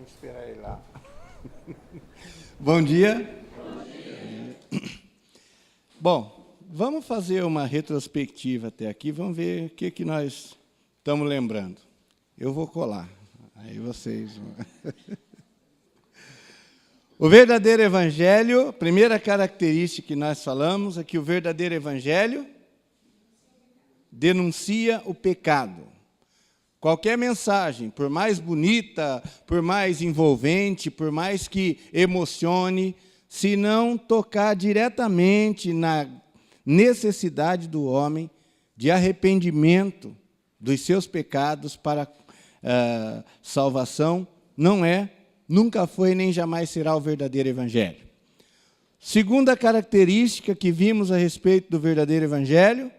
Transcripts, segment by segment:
Tem que esperar ele lá. Bom dia. Bom dia. Bom, vamos fazer uma retrospectiva até aqui, vamos ver o que nós estamos lembrando. Eu vou colar, aí vocês vão... O verdadeiro evangelho, a primeira característica que nós falamos é que o verdadeiro evangelho denuncia o pecado. Qualquer mensagem, por mais bonita, por mais envolvente, por mais que emocione, se não tocar diretamente na necessidade do homem de arrependimento dos seus pecados para salvação, não é, nunca foi nem jamais será o verdadeiro evangelho. Segunda característica que vimos a respeito do verdadeiro evangelho: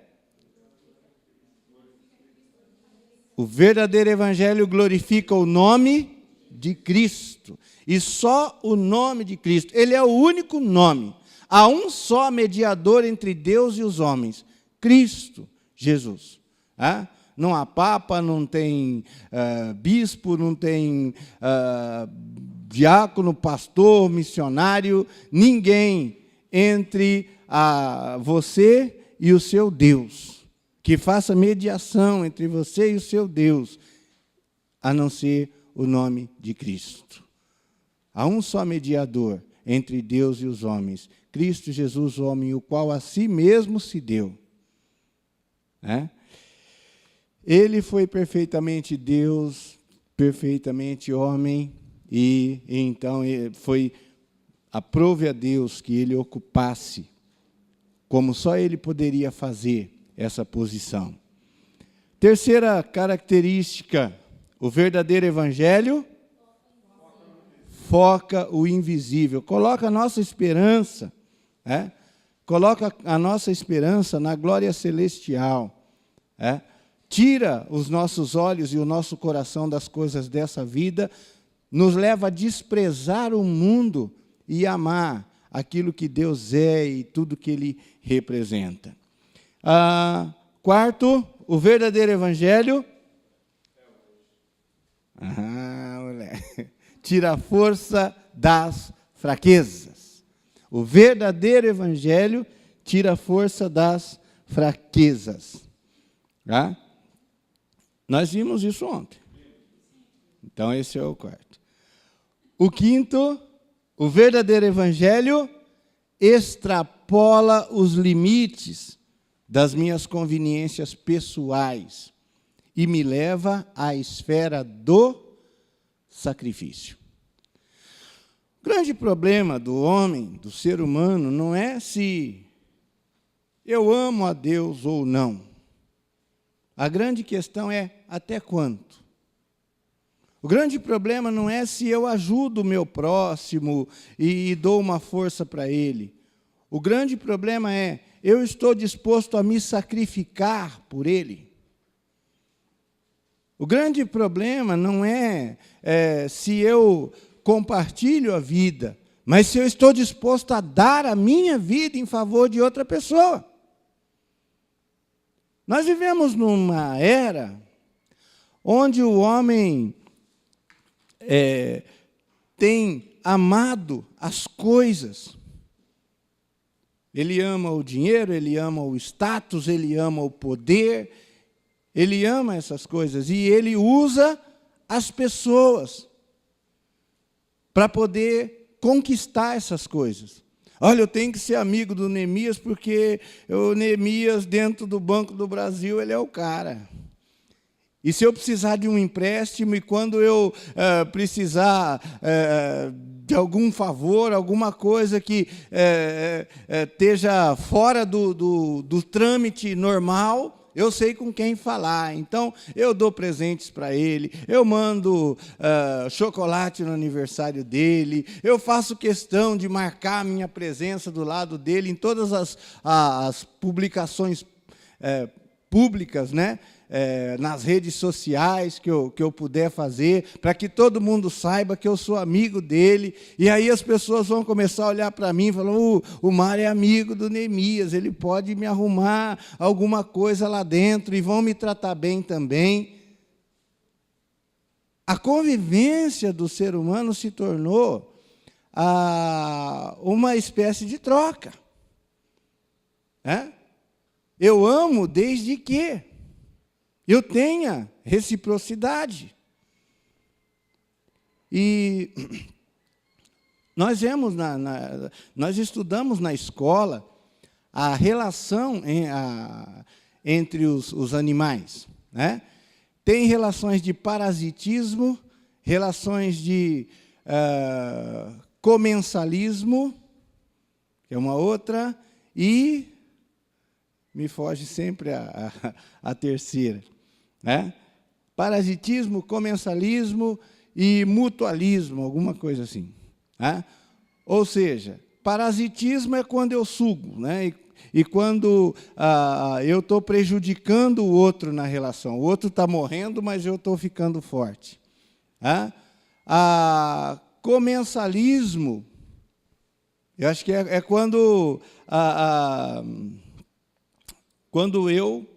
o verdadeiro evangelho glorifica o nome de Cristo. E só o nome de Cristo. Ele é o único nome. Há um só mediador entre Deus e os homens. Cristo Jesus. Não há papa, não tem bispo, não tem diácono, pastor, missionário. Ninguém entre você e o seu Deus, que faça mediação entre você e o seu Deus, a não ser o nome de Cristo. Há um só mediador entre Deus e os homens, Cristo Jesus, o homem, o qual a si mesmo se deu. Ele foi perfeitamente Deus, perfeitamente homem, e então aprove a Deus que ele ocupasse, como só ele poderia fazer, essa posição. Terceira característica: o verdadeiro evangelho foca o invisível, coloca a nossa esperança, coloca a nossa esperança na glória celestial, tira os nossos olhos e o nosso coração das coisas dessa vida, nos leva a desprezar o mundo e amar aquilo que Deus é e tudo que Ele representa. Quarto, o verdadeiro evangelho tira a força das fraquezas. O verdadeiro evangelho tira a força das fraquezas. Nós vimos isso ontem. Então, esse é o quarto. O quinto, o verdadeiro evangelho extrapola os limites das minhas conveniências pessoais e me leva à esfera do sacrifício. O grande problema do homem, do ser humano, não é se eu amo a Deus ou não. A grande questão é até quanto. O grande problema não é se eu ajudo o meu próximo e dou uma força para ele. O grande problema é: eu estou disposto a me sacrificar por ele. O grande problema não é se eu compartilho a vida, mas se eu estou disposto a dar a minha vida em favor de outra pessoa. Nós vivemos numa era onde o homem tem amado as coisas. Ele ama o dinheiro, ele ama o status, ele ama o poder, ele ama essas coisas e ele usa as pessoas para poder conquistar essas coisas. Olha, eu tenho que ser amigo do Neemias porque o Neemias, dentro do Banco do Brasil, ele é o cara. E se eu precisar de um empréstimo e quando eu precisar de algum favor, alguma coisa que esteja fora do trâmite normal, eu sei com quem falar. Então, eu dou presentes para ele, eu mando chocolate no aniversário dele, eu faço questão de marcar a minha presença do lado dele em todas as publicações públicas, nas redes sociais que eu puder fazer, para que todo mundo saiba que eu sou amigo dele. E aí as pessoas vão começar a olhar para mim e falar: o Mário é amigo do Neemias, ele pode me arrumar alguma coisa lá dentro e vão me tratar bem também. A convivência do ser humano se tornou uma espécie de troca. Eu amo desde que eu tenha reciprocidade. E nós vemos, nós estudamos na escola a relação entre os animais. Tem relações de parasitismo, relações de comensalismo, que é uma outra, e me foge sempre a terceira. Parasitismo, comensalismo e mutualismo, alguma coisa assim. Ou seja, parasitismo é quando eu sugo, e quando eu estou prejudicando o outro na relação. O outro está morrendo, mas eu estou ficando forte. Comensalismo, eu acho que é quando eu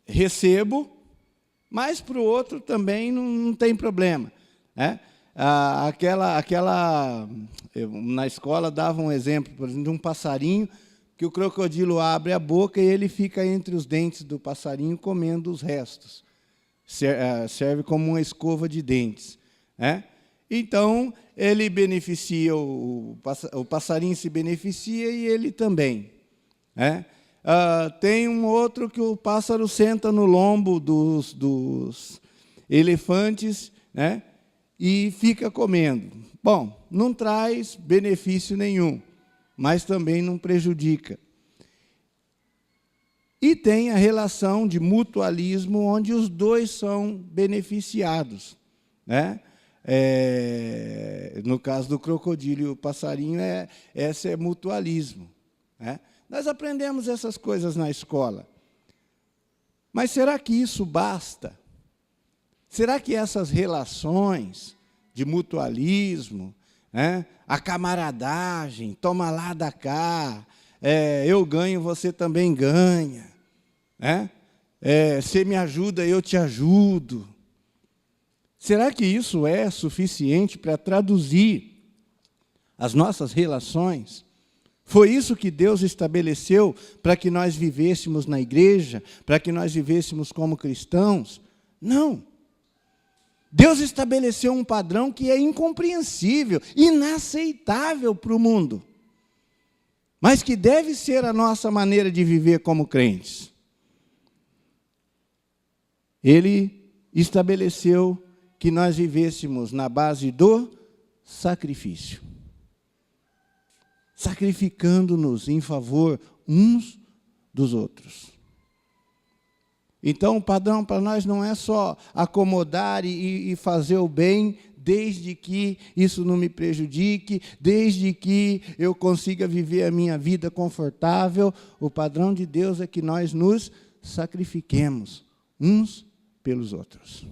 recebo, mas para o outro também não tem problema. Na escola dava um exemplo, por exemplo, de um passarinho, que o crocodilo abre a boca e ele fica entre os dentes do passarinho comendo os restos. Serve como uma escova de dentes. Então, ele beneficia, o passarinho se beneficia e ele também. Tem um outro que o pássaro senta no lombo dos elefantes, e fica comendo. Bom, não traz benefício nenhum, mas também não prejudica. E tem a relação de mutualismo, onde os dois são beneficiados. No caso do crocodilo e o passarinho, esse é mutualismo. Nós aprendemos essas coisas na escola. Mas será que isso basta? Será que essas relações de mutualismo, a camaradagem, toma lá da cá, eu ganho, você também ganha, você me ajuda, eu te ajudo. Será que isso é suficiente para traduzir as nossas relações? Foi isso que Deus estabeleceu para que nós vivêssemos na igreja, para que nós vivêssemos como cristãos? Não. Deus estabeleceu um padrão que é incompreensível, inaceitável para o mundo, mas que deve ser a nossa maneira de viver como crentes. Ele estabeleceu que nós vivêssemos na base do sacrifício, sacrificando-nos em favor uns dos outros. Então, o padrão para nós não é só acomodar e fazer o bem, desde que isso não me prejudique, desde que eu consiga viver a minha vida confortável. O padrão de Deus é que nós nos sacrifiquemos uns pelos outros.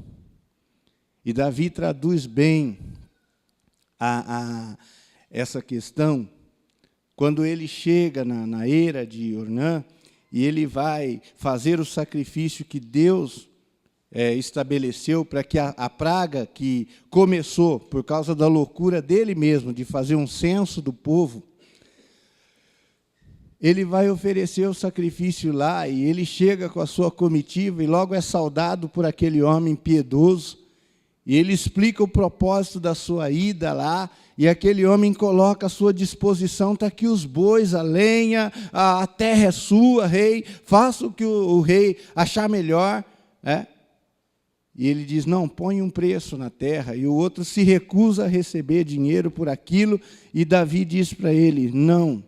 E Davi traduz bem essa questão quando ele chega na eira de Ornã, e ele vai fazer o sacrifício que Deus estabeleceu para que a praga que começou por causa da loucura dele mesmo, de fazer um censo do povo, ele vai oferecer o sacrifício lá, e ele chega com a sua comitiva, e logo é saudado por aquele homem piedoso, e ele explica o propósito da sua ida lá, e aquele homem coloca à sua disposição, está aqui os bois, a lenha, a terra é sua, rei, faça o que o rei achar melhor. E ele diz, não, põe um preço na terra, e o outro se recusa a receber dinheiro por aquilo, e Davi diz para ele, não,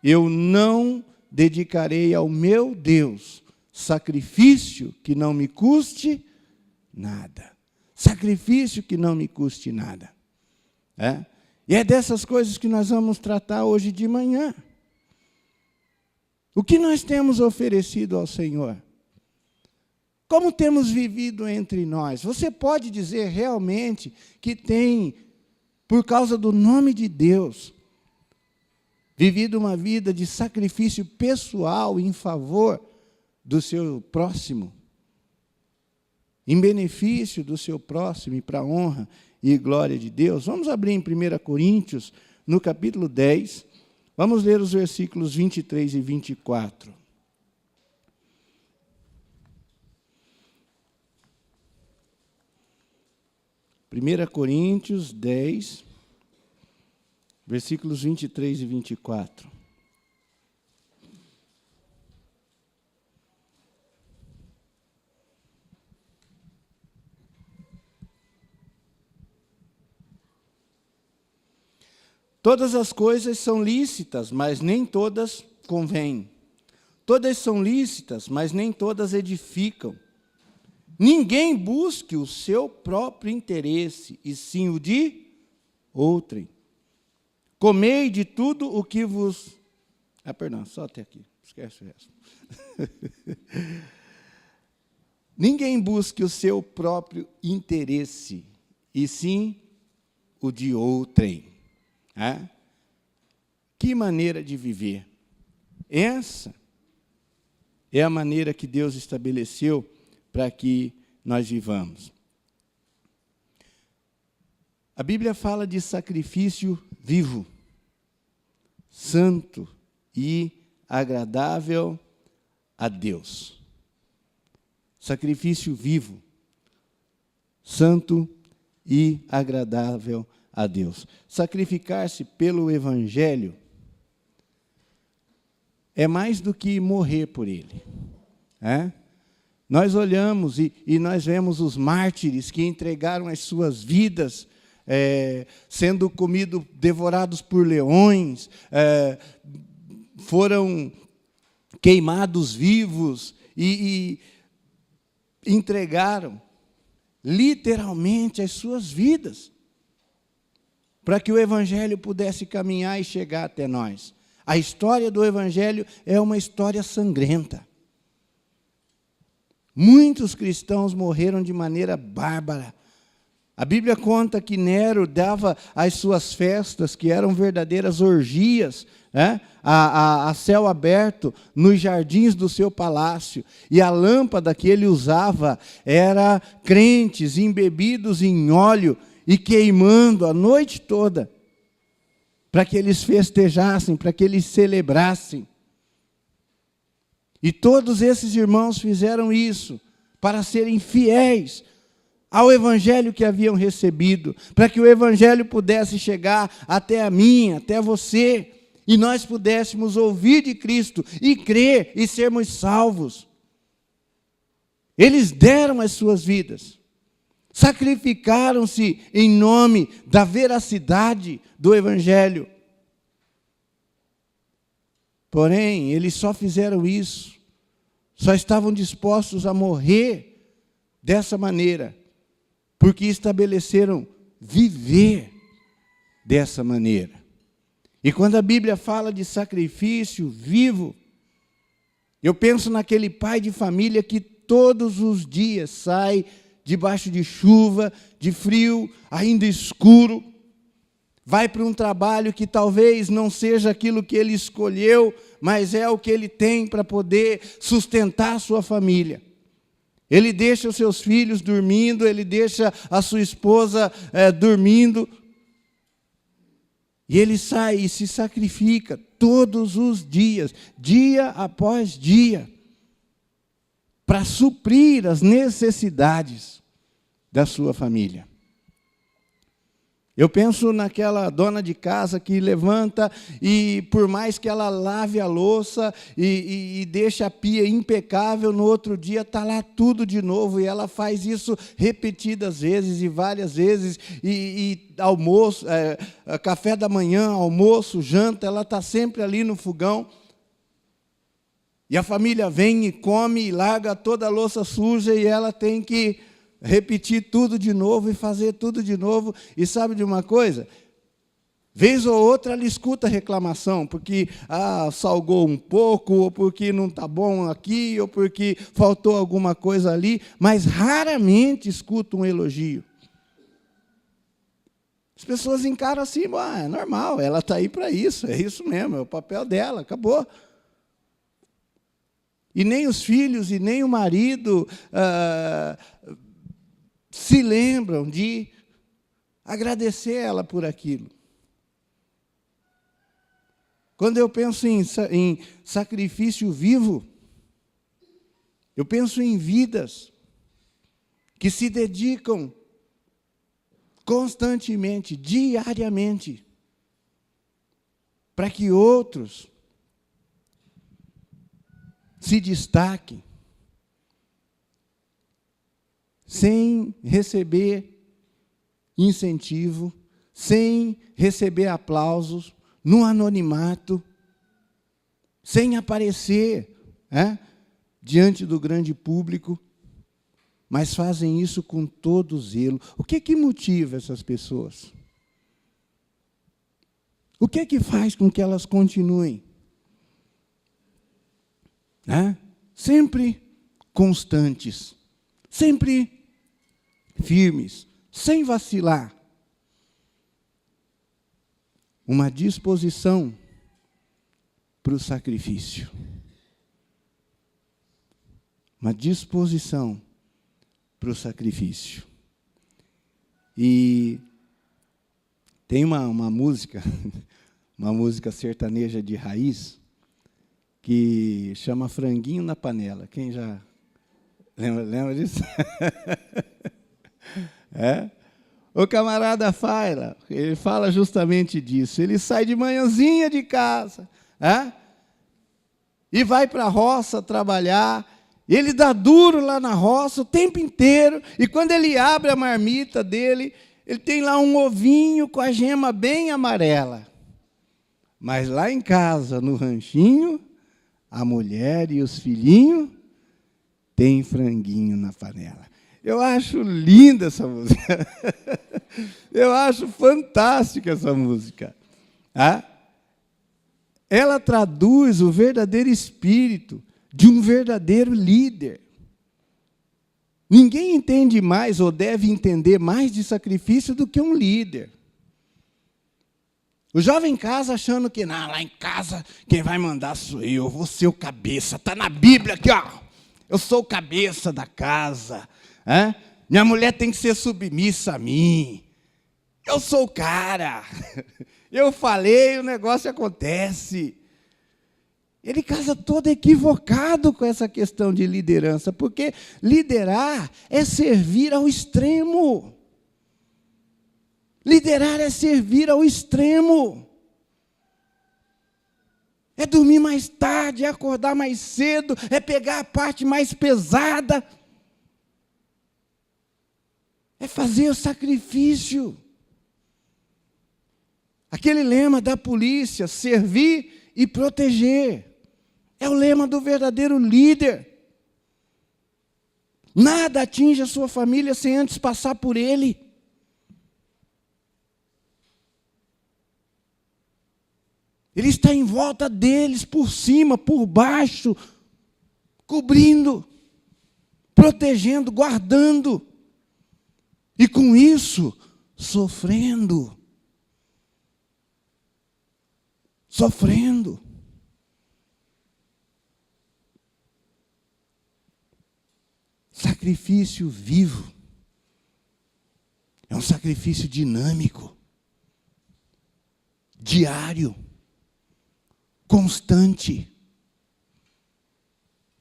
eu não dedicarei ao meu Deus sacrifício que não me custe nada. Sacrifício que não me custe nada. E é dessas coisas que nós vamos tratar hoje de manhã. O que nós temos oferecido ao Senhor? Como temos vivido entre nós? Você pode dizer realmente que tem, por causa do nome de Deus, vivido uma vida de sacrifício pessoal em favor do seu próximo? em benefício do seu próximo e para a honra e glória de Deus. Vamos abrir em 1 Coríntios, no capítulo 10, vamos ler os versículos 23 e 24. 1 Coríntios 10, versículos 23 e 24. Todas as coisas são lícitas, mas nem todas convêm. Todas são lícitas, mas nem todas edificam. Ninguém busque o seu próprio interesse, e sim o de outrem. Comei de tudo o que vos... perdão, só até aqui, esquece o resto. Ninguém busque o seu próprio interesse, e sim o de outrem. Que maneira de viver. Essa é a maneira que Deus estabeleceu para que nós vivamos. A Bíblia fala de sacrifício vivo, santo e agradável a Deus. Sacrifício vivo, santo e agradável a Deus. Sacrificar-se pelo Evangelho é mais do que morrer por ele. Nós olhamos e nós vemos os mártires que entregaram as suas vidas, sendo devorados por leões, foram queimados vivos e entregaram literalmente as suas vidas para que o Evangelho pudesse caminhar e chegar até nós. A história do Evangelho é uma história sangrenta. Muitos cristãos morreram de maneira bárbara. A Bíblia conta que Nero dava as suas festas, que eram verdadeiras orgias, a céu aberto, nos jardins do seu palácio. E a lâmpada que ele usava era crentes embebidos em óleo e queimando a noite toda, para que eles festejassem, para que eles celebrassem. E todos esses irmãos fizeram isso para serem fiéis ao Evangelho que haviam recebido, para que o Evangelho pudesse chegar até a mim, até você, e nós pudéssemos ouvir de Cristo e crer e sermos salvos. Eles deram as suas vidas, sacrificaram-se em nome da veracidade do Evangelho. Porém, eles só fizeram isso, só estavam dispostos a morrer dessa maneira, porque estabeleceram viver dessa maneira. E quando a Bíblia fala de sacrifício vivo, eu penso naquele pai de família que todos os dias sai debaixo de chuva, de frio, ainda escuro, vai para um trabalho que talvez não seja aquilo que ele escolheu, mas é o que ele tem para poder sustentar a sua família. Ele deixa os seus filhos dormindo, ele deixa a sua esposa dormindo, e ele sai e se sacrifica todos os dias, dia após dia, para suprir as necessidades da sua família. Eu penso naquela dona de casa que levanta e, por mais que ela lave a louça e deixe a pia impecável, no outro dia está lá tudo de novo, e ela faz isso repetidas vezes e várias vezes, e almoço, café da manhã, almoço, janta, ela está sempre ali no fogão, e a família vem e come e larga toda a louça suja, e ela tem que repetir tudo de novo e fazer tudo de novo. E sabe de uma coisa? Vez ou outra ela escuta reclamação, porque salgou um pouco, ou porque não está bom aqui, ou porque faltou alguma coisa ali, mas raramente escuta um elogio. As pessoas encaram assim, é normal, ela está aí para isso, é isso mesmo, é o papel dela, acabou. E nem os filhos e nem o marido se lembram de agradecer ela por aquilo. Quando eu penso em sacrifício vivo, eu penso em vidas que se dedicam constantemente, diariamente, para que outros se destaquem, sem receber incentivo, sem receber aplausos, no anonimato, sem aparecer diante do grande público, mas fazem isso com todo zelo. O que motiva essas pessoas? O que faz com que elas continuem? Sempre constantes, sempre firmes, sem vacilar. Uma disposição para o sacrifício. Uma disposição para o sacrifício. E tem uma música, uma música sertaneja de raiz, que chama Franguinho na Panela. Quem já lembra disso? O camarada Faila, ele fala justamente disso. Ele sai de manhãzinha de casa, e vai para a roça trabalhar. Ele dá duro lá na roça o tempo inteiro. E quando ele abre a marmita dele, ele tem lá um ovinho com a gema bem amarela. Mas lá em casa, no ranchinho, a mulher e os filhinhos têm franguinho na panela. Eu acho linda essa música. Eu acho fantástica essa música. Ela traduz o verdadeiro espírito de um verdadeiro líder. Ninguém entende mais ou deve entender mais de sacrifício do que um líder. O jovem em casa achando que, não, lá em casa quem vai mandar sou eu vou ser o cabeça. Está na Bíblia aqui, ó. Eu sou o cabeça da casa. Minha mulher tem que ser submissa a mim. Eu sou o cara. Eu falei, o negócio acontece. Ele casa todo equivocado com essa questão de liderança, porque liderar é servir ao extremo. Liderar é servir ao extremo. É dormir mais tarde, é acordar mais cedo, é pegar a parte mais pesada. É fazer o sacrifício. Aquele lema da polícia, servir e proteger. É o lema do verdadeiro líder. Nada atinge a sua família sem antes passar por ele. Ele está em volta deles, por cima, por baixo, cobrindo, protegendo, guardando. E com isso, sofrendo. Sofrendo. Sacrifício vivo. É um sacrifício dinâmico. Diário. Constante.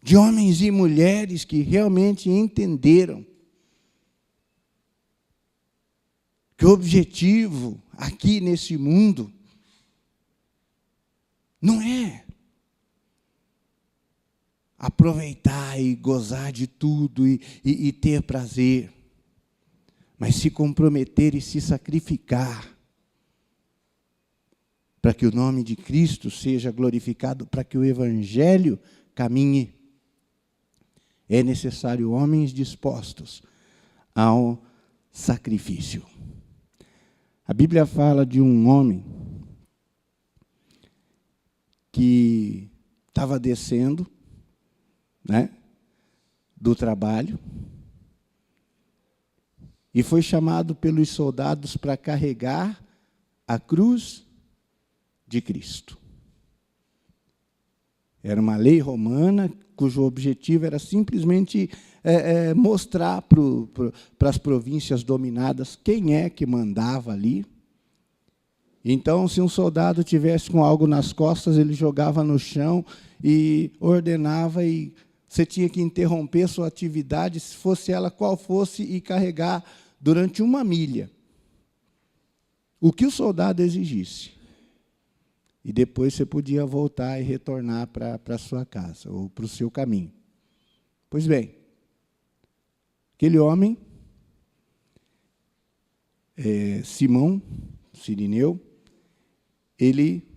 De homens e mulheres que realmente entenderam que o objetivo aqui nesse mundo não é aproveitar e gozar de tudo e ter prazer, mas se comprometer e se sacrificar para que o nome de Cristo seja glorificado, para que o Evangelho caminhe. É necessário homens dispostos ao sacrifício. A Bíblia fala de um homem que estava descendo, do trabalho e foi chamado pelos soldados para carregar a cruz de Cristo. Era uma lei romana cujo objetivo era simplesmente mostrar para as províncias dominadas quem é que mandava ali. Então, se um soldado tivesse com algo nas costas, ele jogava no chão e ordenava, e você tinha que interromper sua atividade, se fosse ela qual fosse, e carregar durante 1 milha o que o soldado exigisse. E depois você podia voltar e retornar para a sua casa, ou para o seu caminho. Pois bem, aquele homem, Simão, Cirineu, ele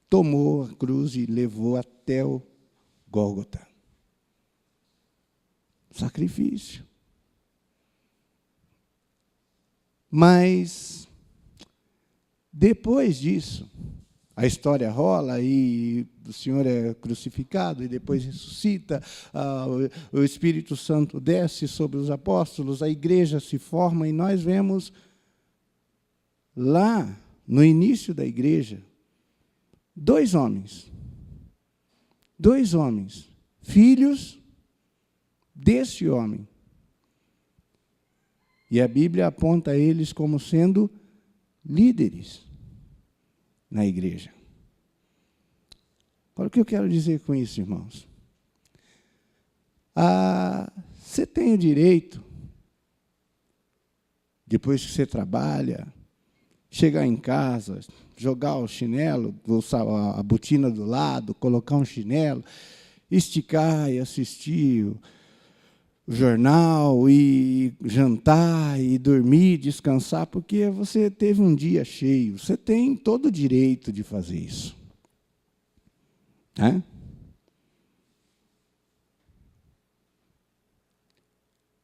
tomou a cruz e levou até o Gólgota. Sacrifício. Mas, depois disso, a história rola e o Senhor é crucificado e depois ressuscita, o Espírito Santo desce sobre os apóstolos, a igreja se forma e nós vemos lá, no início da igreja, 2 homens, filhos desse homem. E a Bíblia aponta eles como sendo líderes na igreja. Agora, o que eu quero dizer com isso, irmãos? Você tem o direito, depois que você trabalha, chegar em casa, jogar o chinelo, a botina do lado, colocar um chinelo, esticar e assistir o jornal, e jantar, e dormir, descansar, porque você teve um dia cheio. Você tem todo o direito de fazer isso.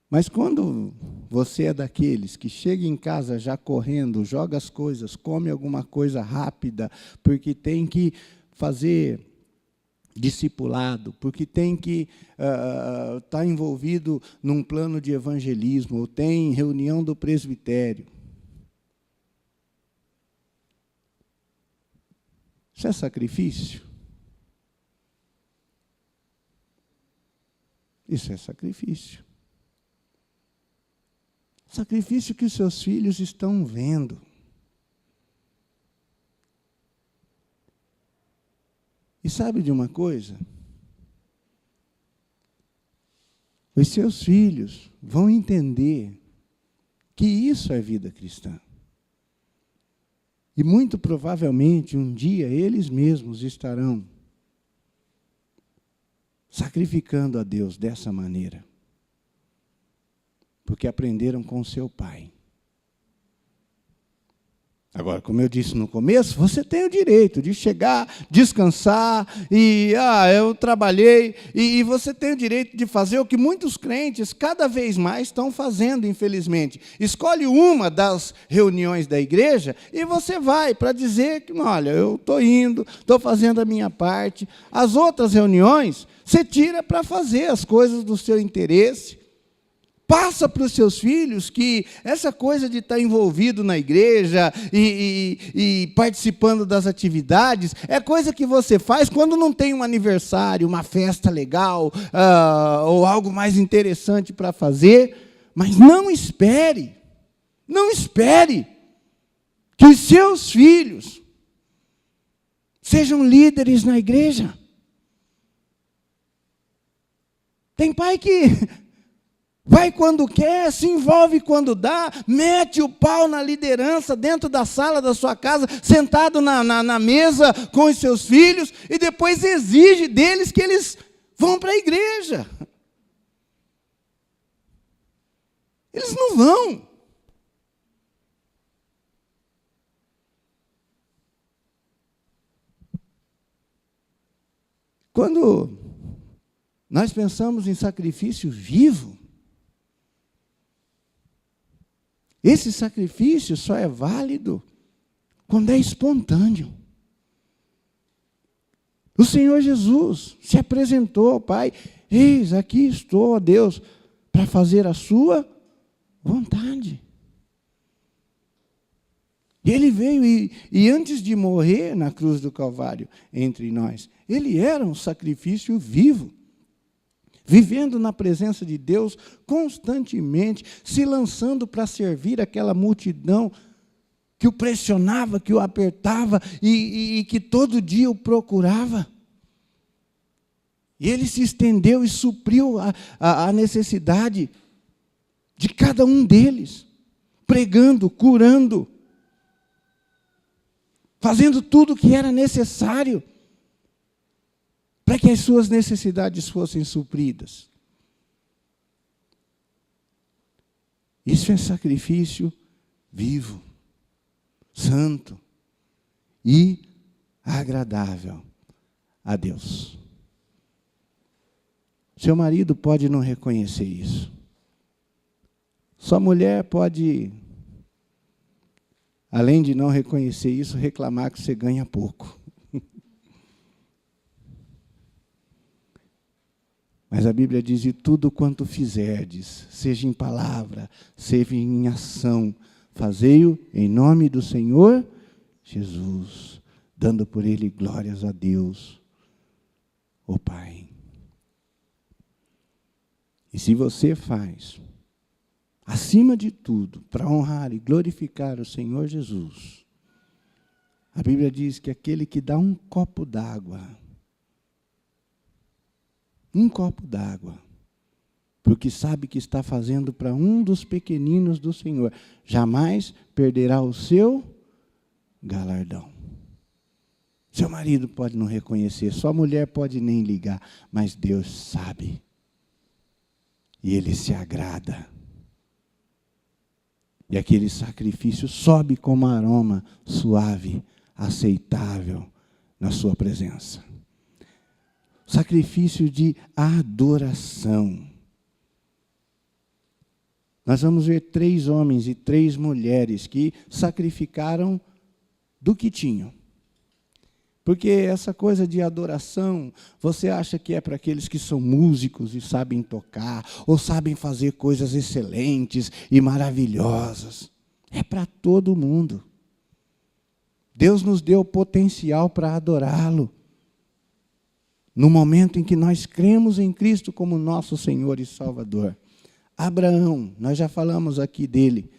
Mas quando você é daqueles que chega em casa já correndo, joga as coisas, come alguma coisa rápida, porque tem que fazer discipulado, porque tem que estar envolvido num plano de evangelismo, ou tem reunião do presbitério. Isso é sacrifício? Isso é sacrifício. Sacrifício que os seus filhos estão vendo. E sabe de uma coisa? Os seus filhos vão entender que isso é vida cristã. E muito provavelmente um dia eles mesmos estarão sacrificando a Deus dessa maneira. Porque aprenderam com seu pai. Agora, como eu disse no começo, você tem o direito de chegar, descansar, e eu trabalhei, e você tem o direito de fazer o que muitos crentes cada vez mais estão fazendo, infelizmente. Escolhe uma das reuniões da igreja e você vai para dizer que, olha, eu estou indo, estou fazendo a minha parte. As outras reuniões, você tira para fazer as coisas do seu interesse. Passa para os seus filhos que essa coisa de estar envolvido na igreja e participando das atividades é coisa que você faz quando não tem um aniversário, uma festa legal, ou algo mais interessante para fazer. Mas não espere que os seus filhos sejam líderes na igreja. Tem pai que vai quando quer, se envolve quando dá, mete o pau na liderança dentro da sala da sua casa, sentado na mesa com os seus filhos, e depois exige deles que eles vão para a igreja. Eles não vão. Quando nós pensamos em sacrifício vivo, esse sacrifício só é válido quando é espontâneo. O Senhor Jesus se apresentou ao Pai: eis, aqui estou, ó Deus, para fazer a sua vontade. E ele veio e antes de morrer na cruz do Calvário entre nós, ele era um sacrifício vivo, vivendo na presença de Deus constantemente, se lançando para servir aquela multidão que o pressionava, que o apertava e que todo dia o procurava. E ele se estendeu e supriu a necessidade de cada um deles, pregando, curando, fazendo tudo o que era necessário para que as suas necessidades fossem supridas. Isso é sacrifício vivo, santo e agradável a Deus. Seu marido pode não reconhecer isso. Sua mulher pode, além de não reconhecer isso, reclamar que você ganha pouco. Mas a Bíblia diz: e tudo quanto fizerdes, seja em palavra, seja em ação, fazei-o em nome do Senhor Jesus, dando por ele glórias a Deus, o Pai. E se você faz, acima de tudo, para honrar e glorificar o Senhor Jesus, a Bíblia diz que aquele que dá um copo d'água, porque sabe que está fazendo para um dos pequeninos do Senhor, jamais perderá o seu galardão. Seu marido pode não reconhecer, sua mulher pode nem ligar, mas Deus sabe. E Ele se agrada. E aquele sacrifício sobe como aroma suave, aceitável na sua presença. Sacrifício de adoração. Nós vamos ver 3 homens e 3 mulheres que sacrificaram do que tinham. Porque essa coisa de adoração, você acha que é para aqueles que são músicos e sabem tocar, ou sabem fazer coisas excelentes e maravilhosas. É para todo mundo. Deus nos deu potencial para adorá-lo. No momento em que nós cremos em Cristo como nosso Senhor e Salvador. Abraão, nós já falamos aqui dele,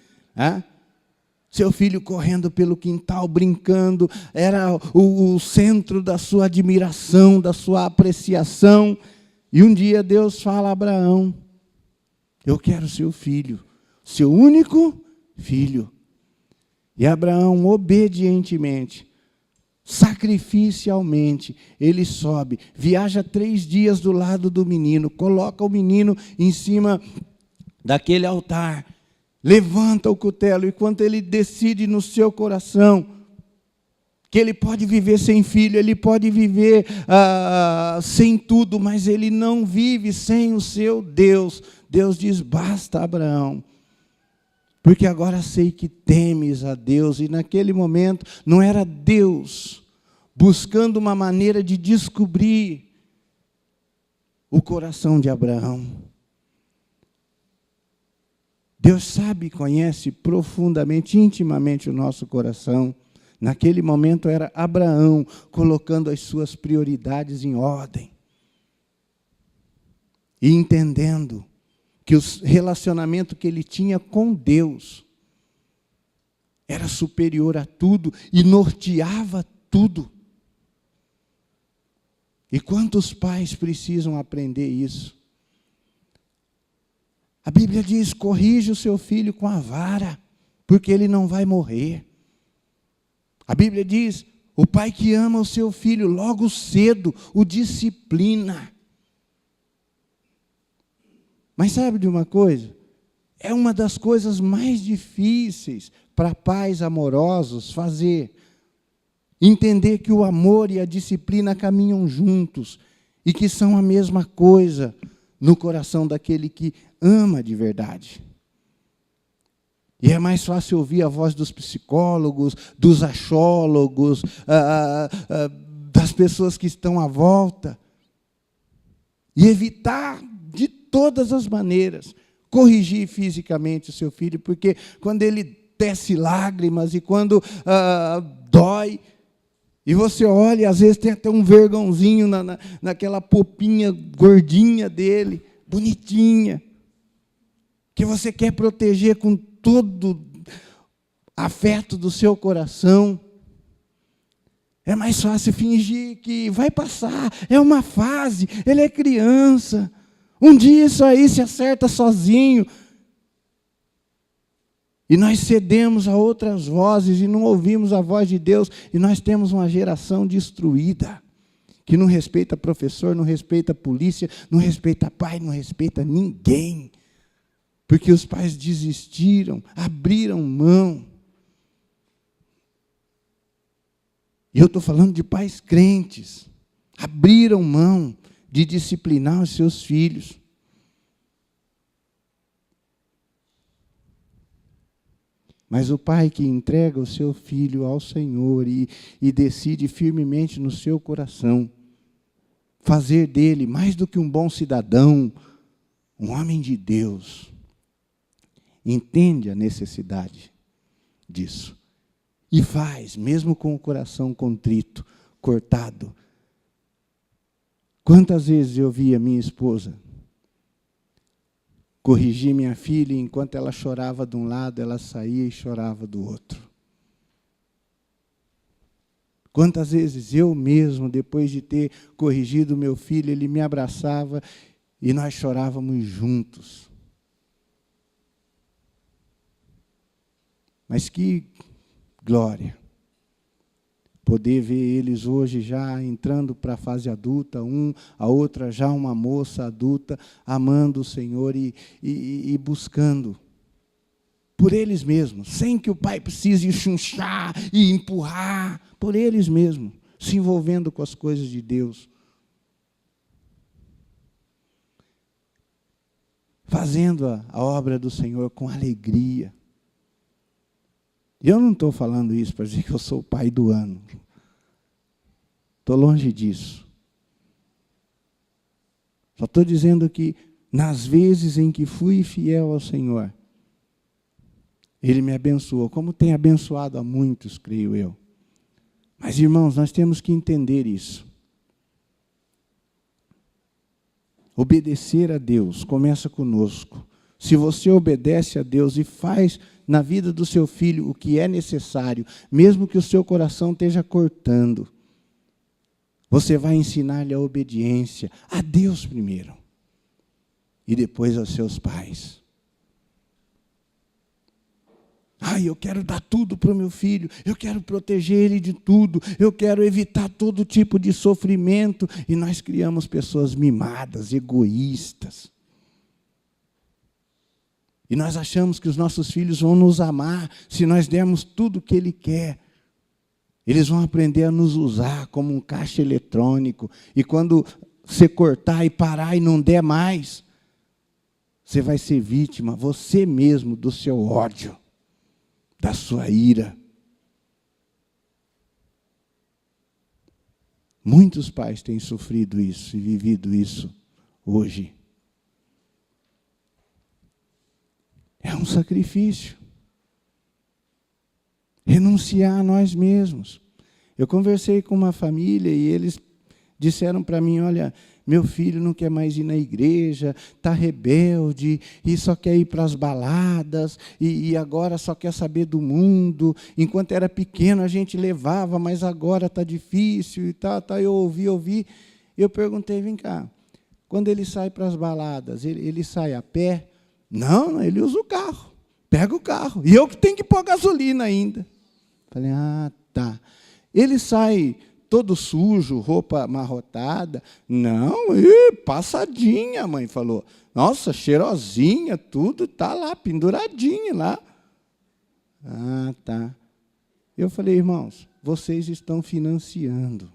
seu filho correndo pelo quintal, brincando, era o centro da sua admiração, da sua apreciação. E um dia Deus fala a Abraão: eu quero seu filho, seu único filho. E Abraão, obedientemente, sacrificialmente, ele sobe, viaja 3 dias do lado do menino, coloca o menino em cima daquele altar, levanta o cutelo, e quando ele decide no seu coração que ele pode viver sem filho, ele pode viver sem tudo, mas ele não vive sem o seu Deus. Deus diz: basta, Abraão, porque agora sei que temes a Deus. E naquele momento não era Deus buscando uma maneira de descobrir o coração de Abraão. Deus sabe e conhece profundamente, intimamente o nosso coração. Naquele momento era Abraão colocando as suas prioridades em ordem. E entendendo que o relacionamento que ele tinha com Deus era superior a tudo e norteava tudo. E quantos pais precisam aprender isso? A Bíblia diz: corrige o seu filho com a vara, porque ele não vai morrer. A Bíblia diz: o pai que ama o seu filho logo cedo o disciplina. Mas sabe de uma coisa? É uma das coisas mais difíceis para pais amorosos fazer. Entender que o amor e a disciplina caminham juntos e que são a mesma coisa no coração daquele que ama de verdade. E é mais fácil ouvir a voz dos psicólogos, dos achólogos, das pessoas que estão à volta, e evitar de todas as maneiras corrigir fisicamente o seu filho, porque quando ele tece lágrimas, e quando dói, e você olha, e às vezes tem até um vergãozinho naquela popinha gordinha dele, bonitinha, que você quer proteger com todo afeto do seu coração. É mais fácil fingir que vai passar, é uma fase, ele é criança. Um dia isso aí se acerta sozinho. E nós cedemos a outras vozes e não ouvimos a voz de Deus. E nós temos uma geração destruída, que não respeita professor, não respeita polícia, não respeita pai, não respeita ninguém. Porque os pais desistiram, abriram mão. E eu estou falando de pais crentes, abriram mão de disciplinar os seus filhos. Mas o pai que entrega o seu filho ao Senhor e decide firmemente no seu coração fazer dele, mais do que um bom cidadão, um homem de Deus, entende a necessidade disso. E faz, mesmo com o coração contrito, cortado. Quantas vezes eu vi a minha esposa corrigir minha filha, e enquanto ela chorava de um lado, ela saía e chorava do outro. Quantas vezes eu mesmo, depois de ter corrigido meu filho, ele me abraçava e nós chorávamos juntos. Mas que glória poder ver eles hoje já entrando para a fase adulta, a outra já uma moça adulta, amando o Senhor e buscando por eles mesmos, sem que o pai precise chunchar e empurrar, por eles mesmos, se envolvendo com as coisas de Deus. Fazendo a obra do Senhor com alegria. E eu não estou falando isso para dizer que eu sou o pai do ano. Estou longe disso. Só estou dizendo que, nas vezes em que fui fiel ao Senhor, Ele me abençoou, como tem abençoado a muitos, creio eu. Mas, irmãos, nós temos que entender isso. Obedecer a Deus começa conosco. Se você obedece a Deus e faz na vida do seu filho o que é necessário, mesmo que o seu coração esteja cortando, você vai ensinar-lhe a obediência a Deus primeiro e depois aos seus pais. Eu quero dar tudo para o meu filho, eu quero proteger ele de tudo, eu quero evitar todo tipo de sofrimento, e nós criamos pessoas mimadas, egoístas. E nós achamos que os nossos filhos vão nos amar se nós dermos tudo o que Ele quer. Eles vão aprender a nos usar como um caixa eletrônico. E quando você cortar e parar e não der mais, você vai ser vítima, você mesmo, do seu ódio, da sua ira. Muitos pais têm sofrido isso e vivido isso hoje. É um sacrifício. Renunciar a nós mesmos. Eu conversei com uma família e eles disseram para mim, olha, meu filho não quer mais ir na igreja, está rebelde, e só quer ir para as baladas, e agora só quer saber do mundo. Enquanto era pequeno a gente levava, mas agora está difícil e tal. Eu ouvi. Eu perguntei, vem cá, quando ele sai para as baladas, ele sai a pé? Não, ele usa o carro, pega o carro, e eu que tenho que pôr gasolina ainda. Falei, tá. Ele sai todo sujo, roupa amarrotada? Não, passadinha, a mãe falou. Nossa, cheirosinha, tudo está lá, penduradinho lá. Tá. Eu falei, irmãos, vocês estão financiando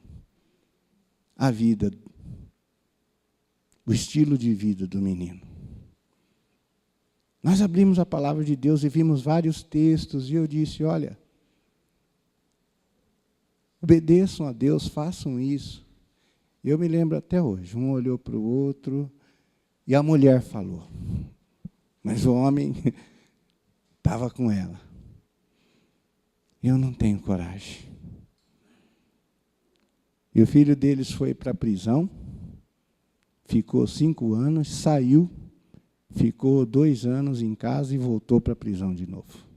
a vida, o estilo de vida do menino. Nós abrimos a palavra de Deus e vimos vários textos, e eu disse, olha, obedeçam a Deus, façam isso. Eu me lembro até hoje, um olhou para o outro, e a mulher falou, mas o homem estava com ela. Eu não tenho coragem. E o filho deles foi para a prisão, ficou 5 anos, saiu, ficou 2 anos em casa e voltou para a prisão de novo.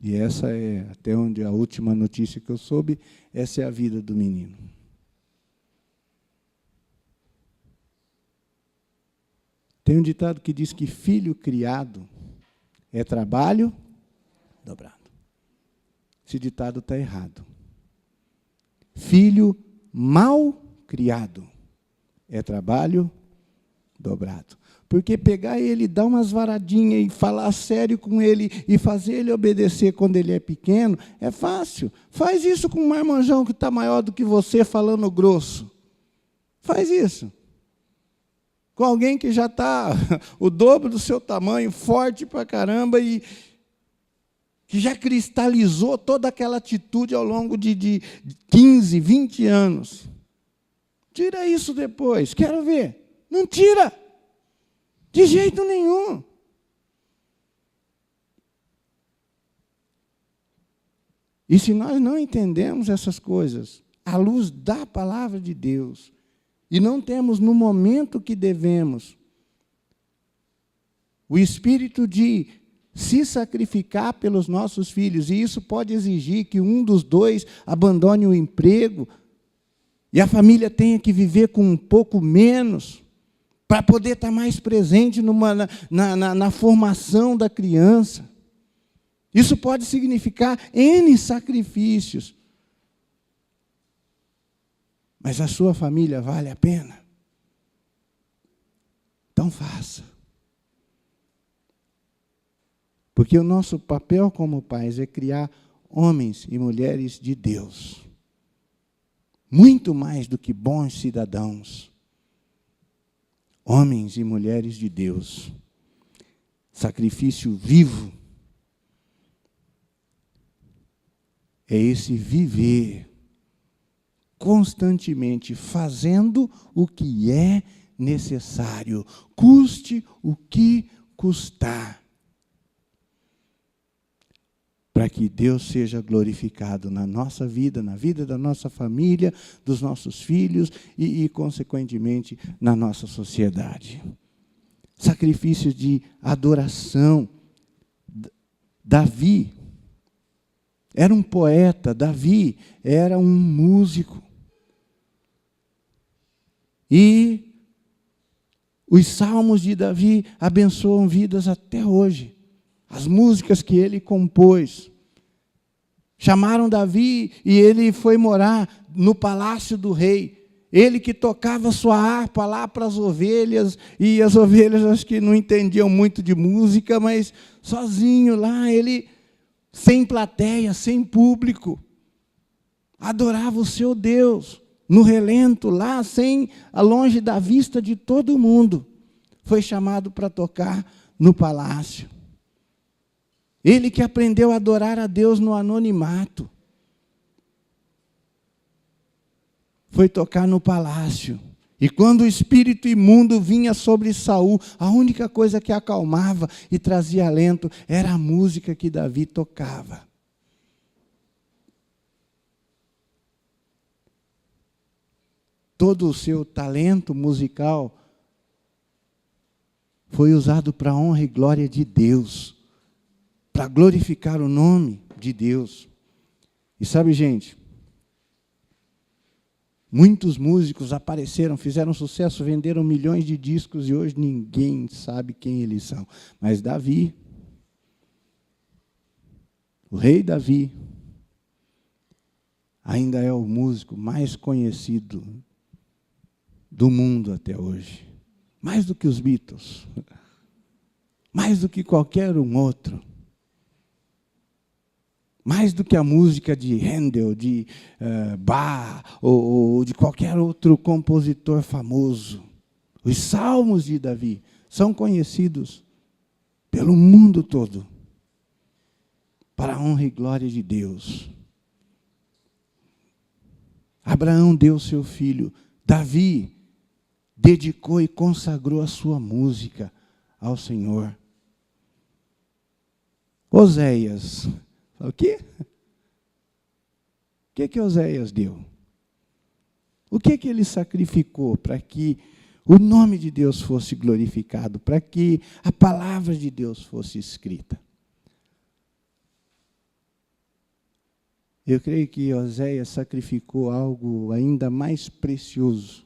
E essa é, até onde a última notícia que eu soube, essa é a vida do menino. Tem um ditado que diz que filho criado é trabalho dobrado. Esse ditado está errado. Filho mal criado é trabalho dobrado. Porque pegar ele, dar umas varadinhas e falar sério com ele e fazer ele obedecer quando ele é pequeno, é fácil. Faz isso com um marmanjão que está maior do que você falando grosso. Faz isso. Com alguém que já está o dobro do seu tamanho, forte pra caramba e que já cristalizou toda aquela atitude ao longo de 15, 20 anos. Tira isso depois, quero ver. Não tira. De jeito nenhum. E se nós não entendemos essas coisas, à luz da palavra de Deus, e não temos no momento que devemos o espírito de se sacrificar pelos nossos filhos, e isso pode exigir que um dos dois abandone o emprego, e a família tenha que viver com um pouco menos, para poder estar mais presente na formação da criança. Isso pode significar N sacrifícios. Mas a sua família vale a pena? Então faça. Porque o nosso papel como pais é criar homens e mulheres de Deus. Muito mais do que bons cidadãos. Homens e mulheres de Deus. Sacrifício vivo. É esse viver constantemente fazendo o que é necessário, custe o que custar, para que Deus seja glorificado na nossa vida, na vida da nossa família, dos nossos filhos e consequentemente, na nossa sociedade. Sacrifício de adoração. Davi era um poeta, Davi era um músico. E os salmos de Davi abençoam vidas até hoje. As músicas que ele compôs. Chamaram Davi e ele foi morar no palácio do rei. Ele que tocava sua harpa lá para as ovelhas, e as ovelhas acho que não entendiam muito de música, mas sozinho lá, ele, sem plateia, sem público, adorava o seu Deus, no relento, lá, longe da vista de todo mundo. Foi chamado para tocar no palácio. Ele que aprendeu a adorar a Deus no anonimato. Foi tocar no palácio. E quando o espírito imundo vinha sobre Saul, a única coisa que acalmava e trazia alento era a música que Davi tocava. Todo o seu talento musical foi usado para a honra e glória de Deus, para glorificar o nome de Deus. E sabe, gente, muitos músicos apareceram, fizeram sucesso, venderam milhões de discos e hoje ninguém sabe quem eles são. Mas Davi, o rei Davi, ainda é o músico mais conhecido do mundo até hoje. Mais do que os Beatles. Mais do que qualquer um outro. Mais do que a música de Handel, de Bach, ou de qualquer outro compositor famoso. Os salmos de Davi são conhecidos pelo mundo todo, para a honra e glória de Deus. Abraão deu seu filho, Davi dedicou e consagrou a sua música ao Senhor. Oséias. O quê? O que Oséias deu? O que ele sacrificou para que o nome de Deus fosse glorificado, para que a palavra de Deus fosse escrita? Eu creio que Oséias sacrificou algo ainda mais precioso.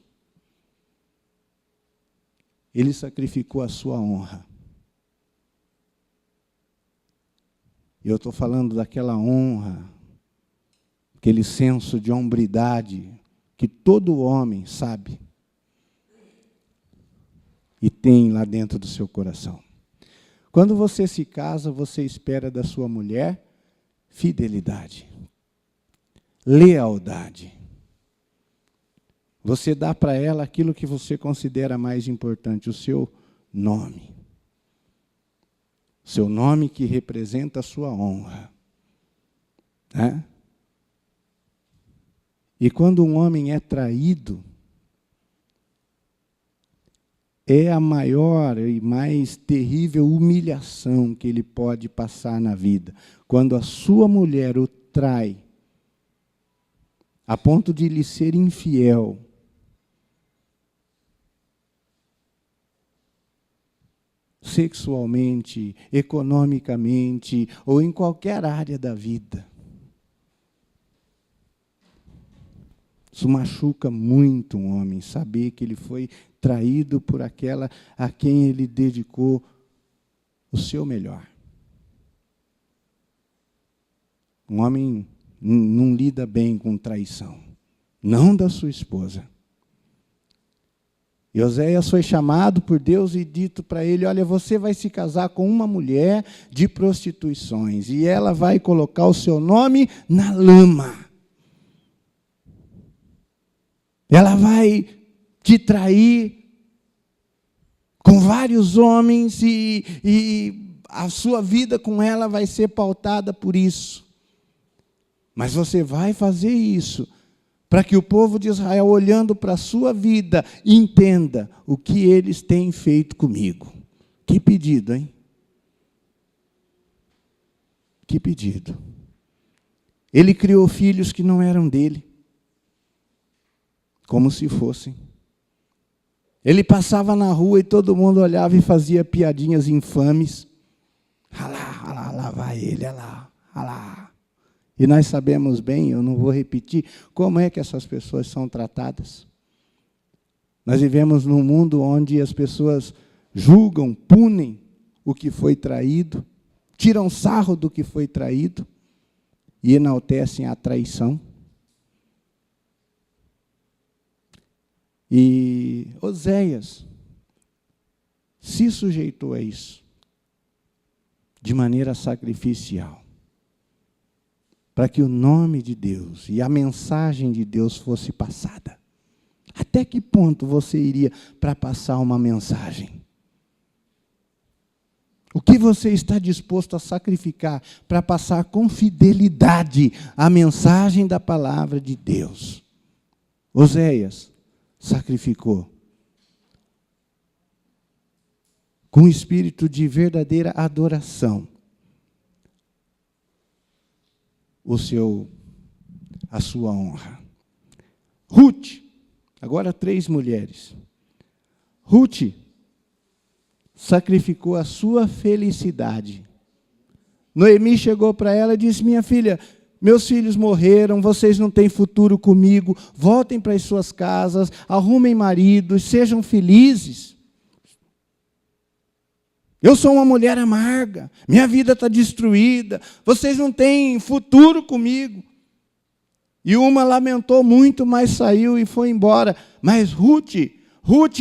Ele sacrificou a sua honra. Eu estou falando daquela honra, aquele senso de hombridade que todo homem sabe e tem lá dentro do seu coração. Quando você se casa, você espera da sua mulher fidelidade, lealdade. Você dá para ela aquilo que você considera mais importante, o seu nome. Seu nome que representa a sua honra. Né? E quando um homem é traído, é a maior e mais terrível humilhação que ele pode passar na vida. Quando a sua mulher o trai, a ponto de lhe ser infiel, sexualmente, economicamente ou em qualquer área da vida. Isso machuca muito um homem, saber que ele foi traído por aquela a quem ele dedicou o seu melhor. Um homem não lida bem com traição, não da sua esposa. E Oséias foi chamado por Deus e dito para ele, olha, você vai se casar com uma mulher de prostituições, e ela vai colocar o seu nome na lama. Ela vai te trair com vários homens e a sua vida com ela vai ser pautada por isso. Mas você vai fazer isso para que o povo de Israel, olhando para a sua vida, entenda o que eles têm feito comigo. Que pedido, hein? Que pedido. Ele criou filhos que não eram dele, como se fossem. Ele passava na rua e todo mundo olhava e fazia piadinhas infames. Lá vai ele, lá. E nós sabemos bem, eu não vou repetir, como é que essas pessoas são tratadas. Nós vivemos num mundo onde as pessoas julgam, punem o que foi traído, tiram sarro do que foi traído e enaltecem a traição. E Oséias se sujeitou a isso de maneira sacrificial, para que o nome de Deus e a mensagem de Deus fosse passada. Até que ponto você iria para passar uma mensagem? O que você está disposto a sacrificar para passar com fidelidade a mensagem da palavra de Deus? Oséias sacrificou com espírito de verdadeira adoração a sua honra. Ruth, agora 3 mulheres. Ruth sacrificou a sua felicidade. Noemi chegou para ela e disse, minha filha, meus filhos morreram, vocês não têm futuro comigo, voltem para as suas casas, arrumem maridos, sejam felizes. Eu sou uma mulher amarga, minha vida está destruída, vocês não têm futuro comigo. E uma lamentou muito, mas saiu e foi embora. Mas Ruth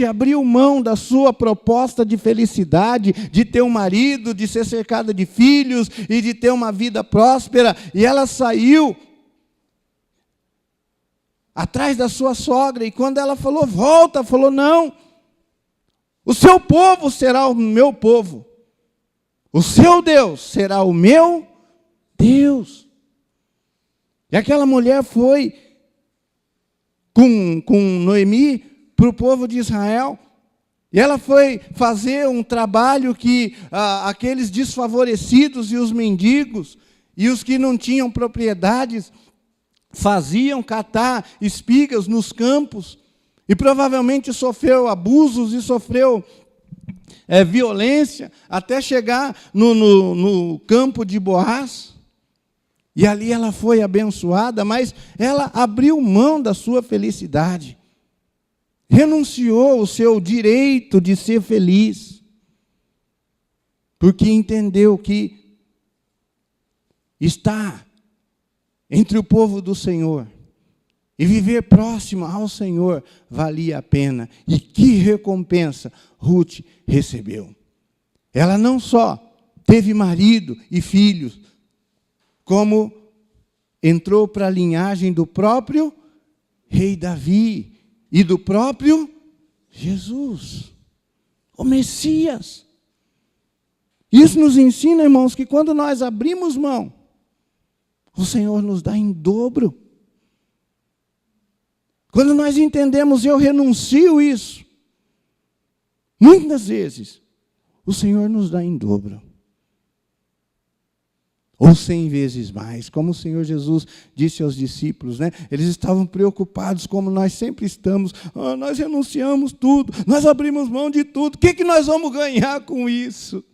abriu mão da sua proposta de felicidade, de ter um marido, de ser cercada de filhos e de ter uma vida próspera. E ela saiu atrás da sua sogra. E quando ela falou, volta, falou, não. O seu povo será o meu povo. O seu Deus será o meu Deus. E aquela mulher foi com Noemi para o povo de Israel E ela foi fazer um trabalho que aqueles desfavorecidos e os mendigos e os que não tinham propriedades faziam, catar espigas nos campos, e provavelmente sofreu abusos e sofreu violência, até chegar no campo de Boaz. E ali ela foi abençoada, mas ela abriu mão da sua felicidade. Renunciou o seu direito de ser feliz, porque entendeu que estar entre o povo do Senhor e viver próximo ao Senhor valia a pena. E que recompensa Ruth recebeu. Ela não só teve marido e filhos, como entrou para a linhagem do próprio rei Davi e do próprio Jesus, o Messias. Isso nos ensina, irmãos, que quando nós abrimos mão, o Senhor nos dá em dobro. Quando nós entendemos, eu renuncio isso, muitas vezes, o Senhor nos dá em dobro. Ou 100 vezes mais, como o Senhor Jesus disse aos discípulos, né? Eles estavam preocupados, como nós sempre estamos. Nós renunciamos tudo, nós abrimos mão de tudo, o que nós vamos ganhar com isso?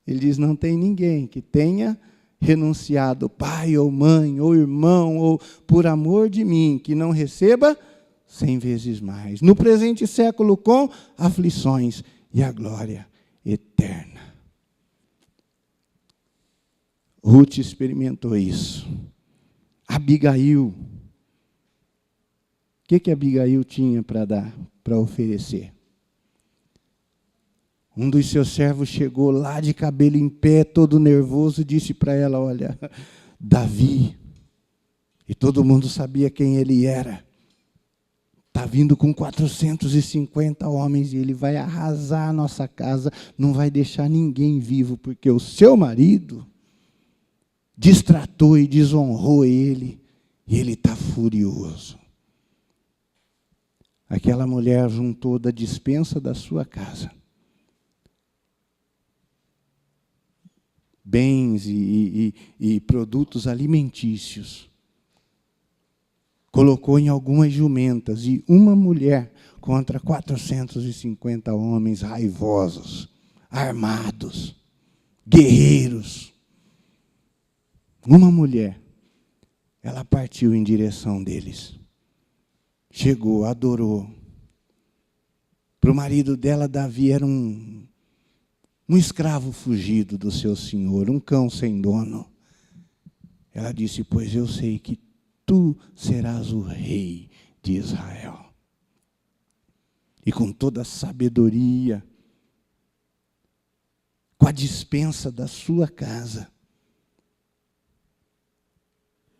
Ele diz, não tem ninguém que tenha renunciado pai ou mãe ou irmão, ou por amor de mim, que não receba 100 vezes mais. No presente século, com aflições e a glória eterna. Ruth experimentou isso. Abigail. O que Abigail tinha para dar, para oferecer? Um dos seus servos chegou lá de cabelo em pé, todo nervoso, e disse para ela, olha, Davi, e todo mundo sabia quem ele era, está vindo com 450 homens, e ele vai arrasar a nossa casa, não vai deixar ninguém vivo, porque o seu marido destratou e desonrou ele, e ele está furioso. Aquela mulher juntou da despensa da sua casa bens e produtos alimentícios, colocou em algumas jumentas, e uma mulher contra 450 homens raivosos, armados, guerreiros. Uma mulher, ela partiu em direção deles. Chegou, adorou. Para o marido dela, Davi era um escravo fugido do seu senhor, um cão sem dono. Ela disse, pois eu sei que tu serás o rei de Israel. E com toda a sabedoria, com a despensa da sua casa,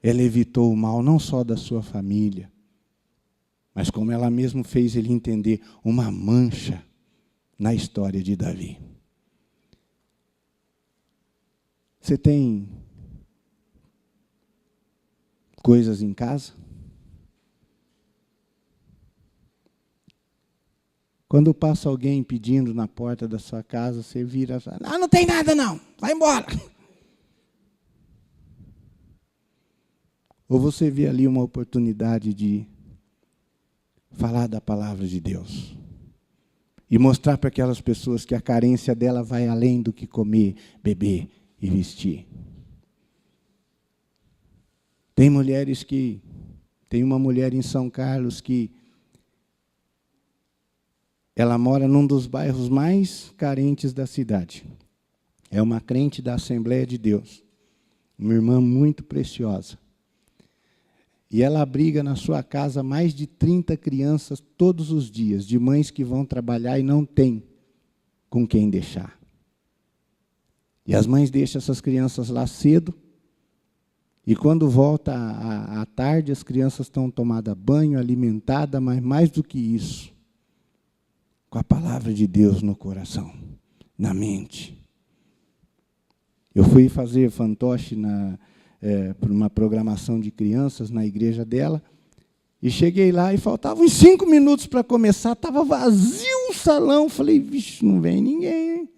ela evitou o mal não só da sua família, mas como ela mesma fez ele entender, uma mancha na história de Davi. Você tem coisas em casa? Quando passa alguém pedindo na porta da sua casa, você vira e fala, não tem nada não, vai embora. Ou você vê ali uma oportunidade de falar da palavra de Deus e mostrar para aquelas pessoas que a carência dela vai além do que comer, beber e vestir. Tem mulheres que... Tem uma mulher em São Carlos que ela mora num dos bairros mais carentes da cidade. É uma crente da Assembleia de Deus. Uma irmã muito preciosa. E ela abriga na sua casa mais de 30 crianças todos os dias, de mães que vão trabalhar e não têm com quem deixar. E as mães deixam essas crianças lá cedo, e quando volta à tarde, as crianças estão tomadas banho, alimentadas, mas mais do que isso, com a palavra de Deus no coração, na mente. Eu fui fazer fantoche por uma programação de crianças na igreja dela, e cheguei lá e faltavam uns 5 minutos para começar, estava vazio o salão. Falei, vixe, não vem ninguém, hein?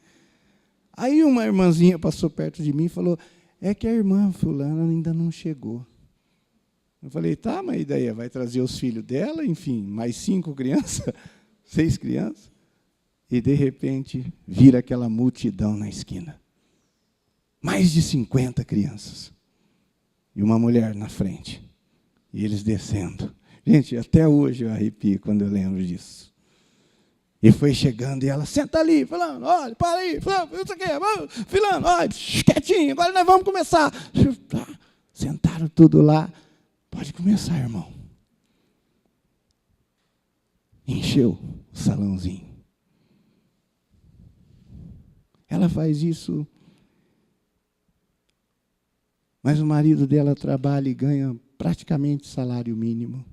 Aí uma irmãzinha passou perto de mim e falou, é que a irmã fulana ainda não chegou. Eu falei, tá, mas daí vai trazer os filhos dela, enfim, mais 5 crianças, 6 crianças. E, de repente, vira aquela multidão na esquina. Mais de 50 crianças. E uma mulher na frente. E eles descendo. Gente, até hoje eu arrepio quando eu lembro disso. E foi chegando, e ela, senta ali, fulano, olha, para aí, fulano, isso aqui, fulano, olha, quietinho, agora nós vamos começar. Sentaram tudo lá. Pode começar, irmão. Encheu o salãozinho. Ela faz isso, mas o marido dela trabalha e ganha praticamente salário mínimo.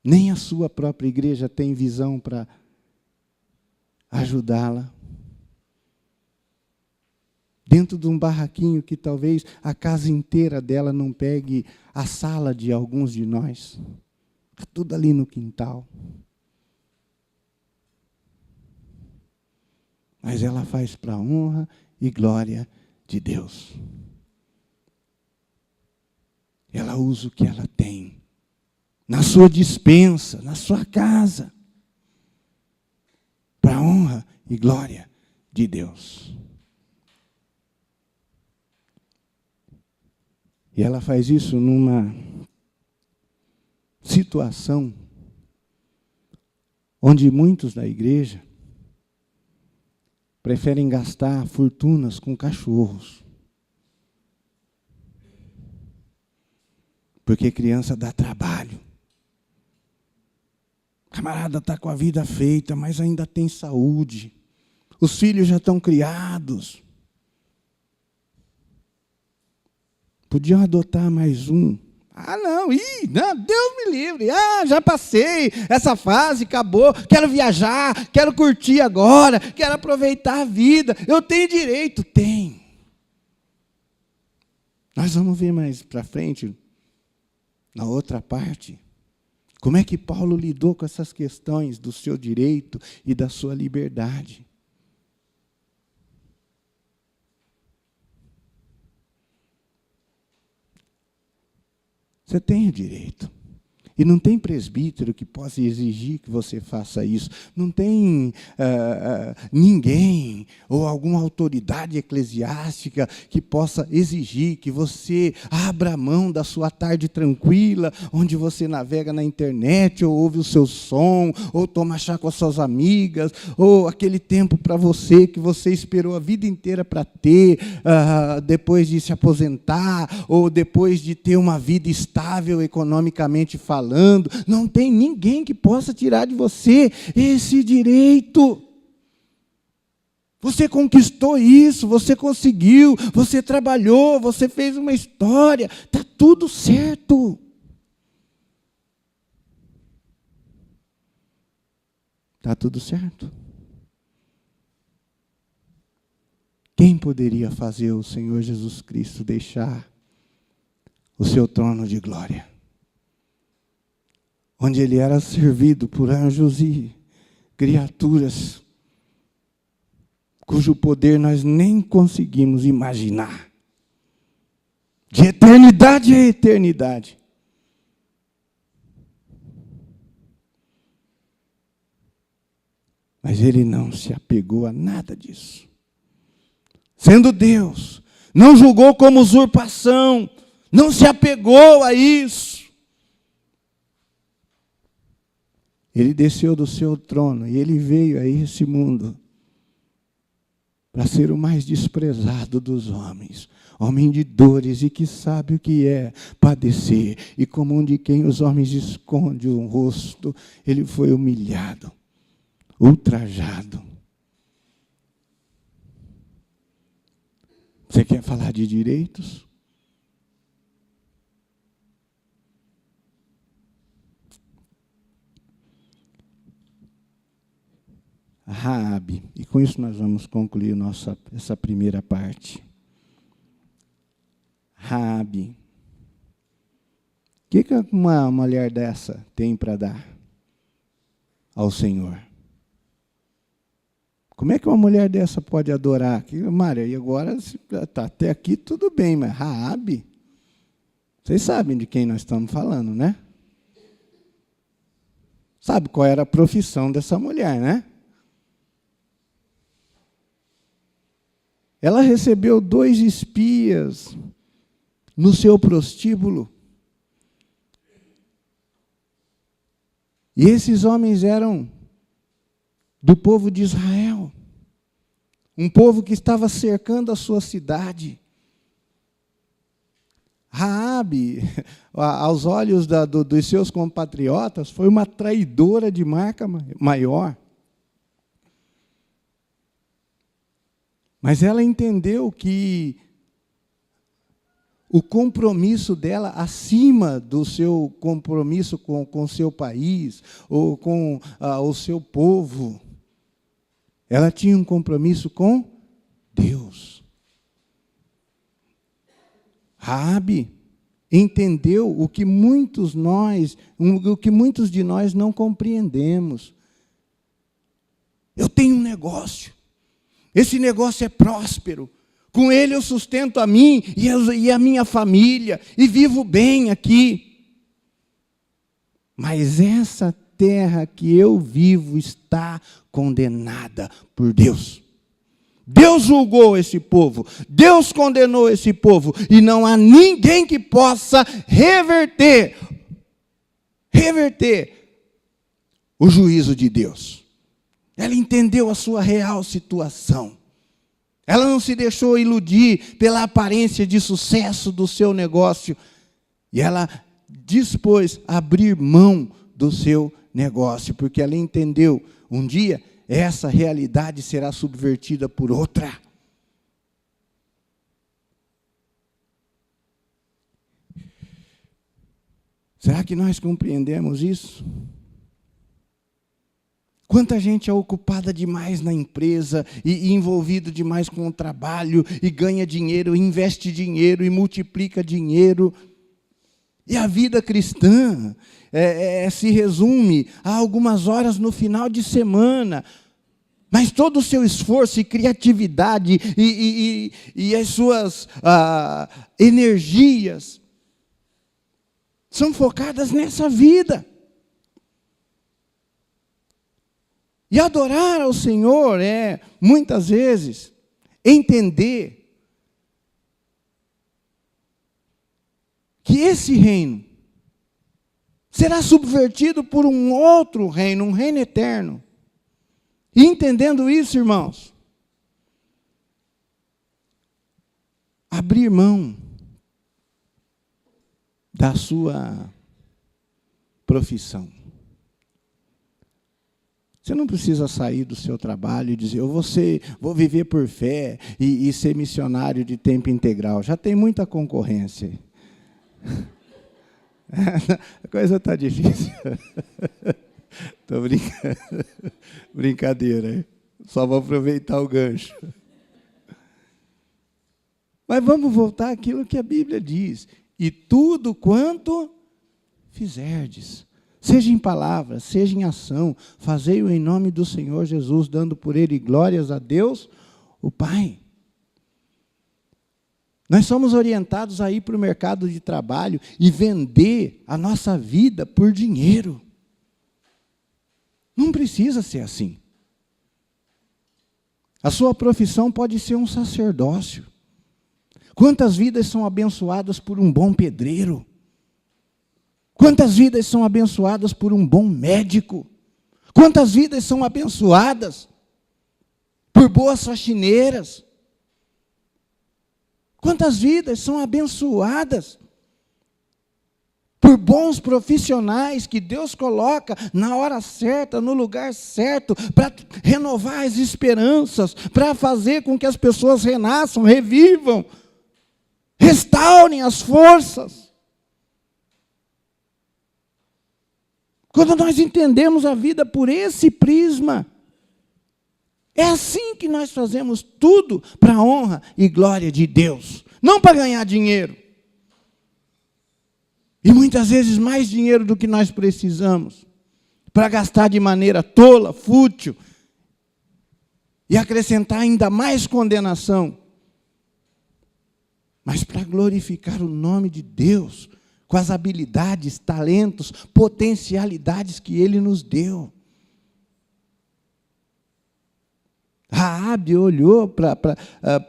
Nem a sua própria igreja tem visão para ajudá-la. Dentro de um barraquinho que talvez a casa inteira dela não pegue a sala de alguns de nós. Está tudo ali no quintal. Mas ela faz para a honra e glória de Deus. Ela usa o que ela tem. Na sua despensa, na sua casa. Para a honra e glória de Deus. E ela faz isso numa situação onde muitos da igreja preferem gastar fortunas com cachorros. Porque criança dá trabalho. O camarada está com a vida feita, mas ainda tem saúde. Os filhos já estão criados. Podiam adotar mais um. Ah, não, não, Deus me livre. Ah, já passei, essa fase acabou. Quero viajar, quero curtir agora, quero aproveitar a vida. Eu tenho direito? Tem. Nós vamos ver mais para frente, na outra parte, como é que Paulo lidou com essas questões do seu direito e da sua liberdade. Você tem o direito. E não tem presbítero que possa exigir que você faça isso. Não tem ninguém ou alguma autoridade eclesiástica que possa exigir que você abra mão da sua tarde tranquila, onde você navega na internet, ou ouve o seu som, ou toma chá com as suas amigas, ou aquele tempo para você que você esperou a vida inteira para ter, depois de se aposentar, ou depois de ter uma vida estável economicamente falando. Não tem ninguém que possa tirar de você esse direito. Você conquistou isso, você conseguiu, você trabalhou, você fez uma história, está tudo certo. Está tudo certo. Quem poderia fazer o Senhor Jesus Cristo deixar o seu trono de glória? Onde ele era servido por anjos e criaturas, cujo poder nós nem conseguimos imaginar. De eternidade a eternidade. Mas ele não se apegou a nada disso. Sendo Deus, não julgou como usurpação, não se apegou a isso. Ele desceu do seu trono e ele veio a esse mundo para ser o mais desprezado dos homens, homem de dores e que sabe o que é padecer, e como um de quem os homens escondem o rosto, ele foi humilhado, ultrajado. Você quer falar de direitos? Raabe, e com isso nós vamos concluir essa primeira parte. Raabe. O que uma mulher dessa tem para dar ao Senhor? Como é que uma mulher dessa pode adorar? Mária, e agora, tá, até aqui tudo bem, mas Raabe, vocês sabem de quem nós estamos falando, né? Sabe qual era a profissão dessa mulher, né? Ela recebeu 2 espias no seu prostíbulo. E esses homens eram do povo de Israel, um povo que estava cercando a sua cidade. Raabe, aos olhos dos seus compatriotas, foi uma traidora de marca maior. Mas ela entendeu que o compromisso dela, acima do seu compromisso com o seu país, ou com o seu povo, ela tinha um compromisso com Deus. Raabe entendeu o que muitos de nós não compreendemos. Eu tenho um negócio, esse negócio é próspero, com ele eu sustento a mim e a minha família, e vivo bem aqui. Mas essa terra que eu vivo está condenada por Deus. Deus julgou esse povo, Deus condenou esse povo, e não há ninguém que possa reverter o juízo de Deus. Ela entendeu a sua real situação. Ela não se deixou iludir pela aparência de sucesso do seu negócio, e ela dispôs a abrir mão do seu negócio, porque ela entendeu, um dia essa realidade será subvertida por outra. Será que nós compreendemos isso? Quanta gente é ocupada demais na empresa e envolvido demais com o trabalho, e ganha dinheiro, investe dinheiro e multiplica dinheiro. E a vida cristã se resume a algumas horas no final de semana, mas todo o seu esforço e criatividade e as suas energias são focadas nessa vida. E adorar ao Senhor é, muitas vezes, entender que esse reino será subvertido por um outro reino, um reino eterno. E entendendo isso, irmãos, abrir mão da sua profissão. Você não precisa sair do seu trabalho e dizer, vou viver por fé e ser missionário de tempo integral. Já tem muita concorrência. A coisa está difícil. Estou brincando. Brincadeira. Só vou aproveitar o gancho. Mas vamos voltar àquilo que a Bíblia diz. E tudo quanto fizerdes, seja em palavra, seja em ação, fazei-o em nome do Senhor Jesus, dando por ele glórias a Deus, o Pai. Nós somos orientados a ir para o mercado de trabalho e vender a nossa vida por dinheiro. Não precisa ser assim. A sua profissão pode ser um sacerdócio. Quantas vidas são abençoadas por um bom pedreiro? Quantas vidas são abençoadas por um bom médico? Quantas vidas são abençoadas por boas faxineiras? Quantas vidas são abençoadas por bons profissionais que Deus coloca na hora certa, no lugar certo, para renovar as esperanças, para fazer com que as pessoas renasçam, revivam, restaurem as forças. Quando nós entendemos a vida por esse prisma, é assim que nós fazemos tudo para a honra e glória de Deus. Não para ganhar dinheiro. E muitas vezes mais dinheiro do que nós precisamos. Para gastar de maneira tola, fútil. e acrescentar ainda mais condenação, mas para glorificar o nome de Deus, com as habilidades, talentos, potencialidades que Ele nos deu. Raabe olhou para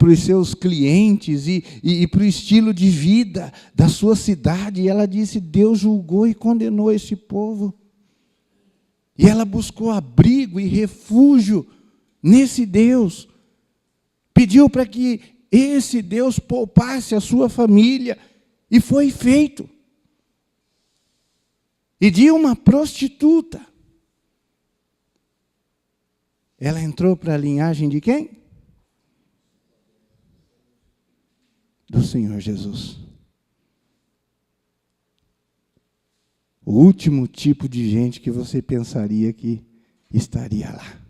os seus clientes e para o estilo de vida da sua cidade, e ela disse: Deus julgou e condenou esse povo. E ela buscou abrigo e refúgio nesse Deus. Pediu para que esse Deus poupasse a sua família, e foi feito. E de uma prostituta, ela entrou para a linhagem de quem? Do Senhor Jesus. O último tipo de gente que você pensaria que estaria lá.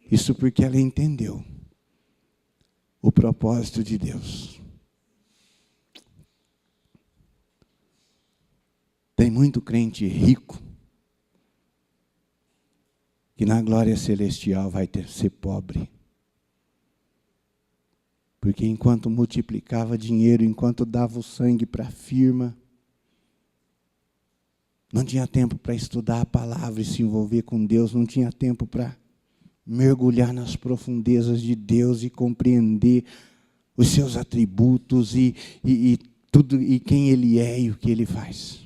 Isso porque ela entendeu o propósito de Deus. Tem muito crente rico que na glória celestial vai ser pobre. Porque enquanto multiplicava dinheiro, enquanto dava o sangue para a firma, não tinha tempo para estudar a palavra e se envolver com Deus, não tinha tempo para mergulhar nas profundezas de Deus e compreender os seus atributos e tudo, e quem Ele é e o que Ele faz.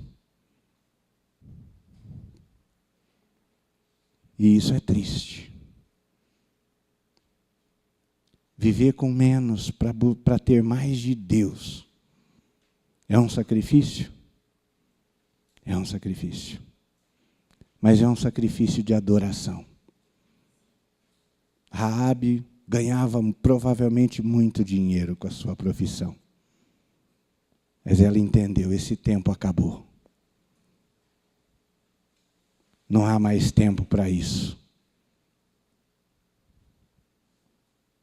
E isso é triste. Viver com menos para ter mais de Deus é um sacrifício? É um sacrifício. Mas é um sacrifício de adoração. Raabe ganhava provavelmente muito dinheiro com a sua profissão. Mas ela entendeu, esse tempo acabou. Não há mais tempo para isso.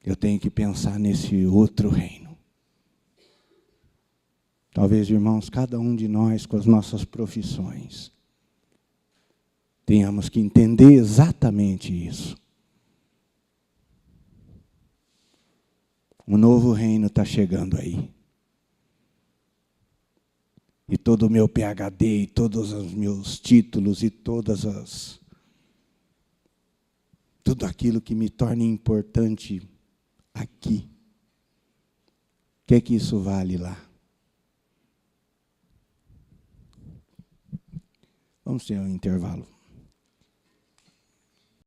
Eu tenho que pensar nesse outro reino. Talvez, irmãos, cada um de nós, com as nossas profissões, tenhamos que entender exatamente isso. Um novo reino está chegando aí. E todo o meu PhD, e todos os meus títulos, e tudo aquilo que me torna importante aqui. O que é que isso vale lá? Vamos ter um intervalo.